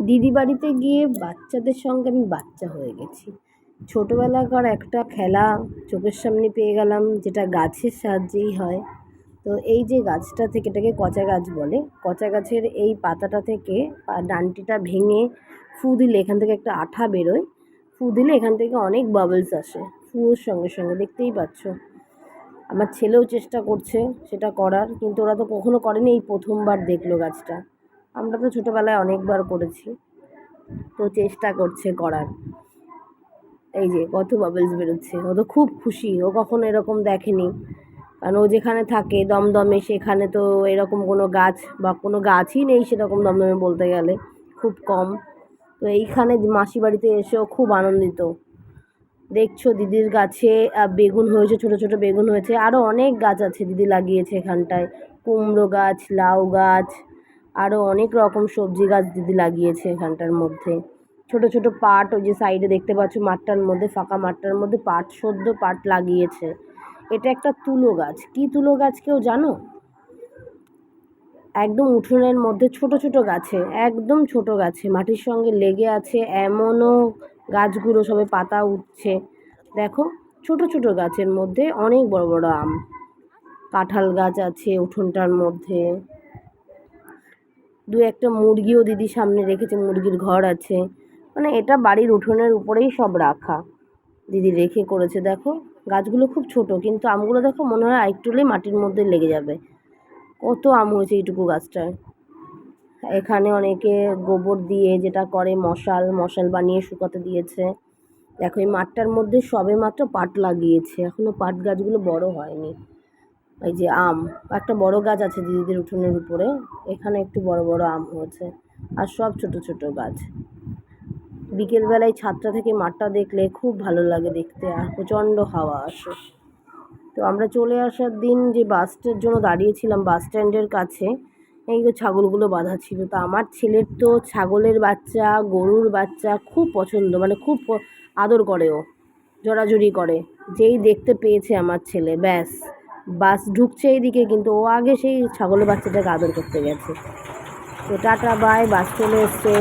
দিদি বাড়িতে গিয়ে বাচ্চাদের সঙ্গে আমি বাচ্চা হয়ে গেছি। ছোটোবেলাকার একটা খেলা চোখের সামনে পেয়ে গেলাম, যেটা গাছের সাহায্যেই হয়। তো এই যে গাছটা থেকে, এটাকে কচা গাছ বলে, কচা গাছের এই পাতাটা থেকে ডান্ডিটা ভেঙে ফু দিলে এখান থেকে একটা আঠা বেরোয়। ফু দিলে এখান থেকে অনেক বাবলস আসে, ফুর সঙ্গে সঙ্গে, দেখতেই পাচ্ছ। আমার ছেলেও চেষ্টা করছে সেটা করার, কিন্তু ওরা তো কখনো করেনি, এই প্রথমবার দেখলো গাছটা। আমরা তো ছোটোবেলায় অনেকবার করেছি, তো চেষ্টা করছে করার। এই যে কত বাবলস বেরোচ্ছে, ও তো খুব খুশি, ও কখনো এরকম দেখেনি। কারণ ও যেখানে থাকে দমদমে, সেখানে তো এরকম কোনো গাছ বা কোনো গাছই নেই সেরকম, দমদমে বলতে গেলে খুব কম। তো এইখানে মাসি বাড়িতে এসেও খুব আনন্দিত। দেখছো দিদির গাছে বেগুন হয়েছে, ছোট ছোট বেগুন হয়েছে, আরও অনেক গাছ আছে দিদি লাগিয়েছে এখানটায়। কুমড়ো গাছ, লাউ গাছ, আরও অনেক রকম সবজি গাছ দিদি লাগিয়েছে এখানটার মধ্যে। ছোট ছোট পাট, ওই যে সাইডে দেখতে পাচ্ছ মাঠটার মধ্যে, ফাঁকা মাঠটার মধ্যে পাট, সদ্য পাট লাগিয়েছে। এটা একটা তুলো গাছ। কি তুলো গাছ কেউ জানো? একদম উঠোনের মধ্যে ছোট ছোট গাছে, একদম ছোট গাছে মাটির সঙ্গে লেগে আছে, এমনও গাছগুলো সবে পাতা উঠছে। দেখো, ছোট ছোট গাছের মধ্যে অনেক বড় বড় আম। কাঁঠাল গাছ আছে উঠোনটার মধ্যে। দু একটা মুরগিও দিদি সামনে রেখেছে, মুরগির ঘর আছে। মানে এটা বাড়ির উঠোনের উপরেই সব রাখা, দিদি রেখে করেছে। দেখো গাছগুলো খুব ছোট, কিন্তু আমগুলো দেখো মনে হয় আরেকটুলেই মাটির মধ্যে লেগে যাবে। কত আম হয়েছে এইটুকু গাছটায়। এখানে অনেকে গোবর দিয়ে যেটা করে, মশাল মশাল বানিয়ে শুকাতে দিয়েছে। দেখো এই মাঠটার মধ্যে সবে মাত্র পাট লাগিয়েছে, এখনও পাট গাছগুলো বড় হয়নি। এই যে আম, একটা বড় গাছ আছে দিদিদের উঠোনের উপরে, এখানে একটু বড় বড় আম হয়েছে, আর সব ছোট ছোট গাছ। বিকেলবেলায় ছাদটা থেকে মাঠটা দেখলে খুব ভালো লাগে দেখতে, আর প্রচণ্ড হাওয়া আসে। তো আমরা চলে আসার দিন যে বাসটার জন্য দাঁড়িয়েছিলাম বাস স্ট্যান্ডের কাছে, এই যে ছাগলগুলো বাঁধা ছিল। তো আমার ছেলের তো ছাগলের বাচ্চা, গরুর বাচ্চা খুব পছন্দ, মানে খুব আদর করে, ও জোরাজুরি করে। যেই দেখতে পেয়েছে আমার ছেলে, ব্যাস, বাস ঢুকছে এইদিকে, কিন্তু ও আগে সেই ছাগলের বাচ্চাটাকে আদর করতে গেছে। তো টাটা বাই, বাস চলে এসছে।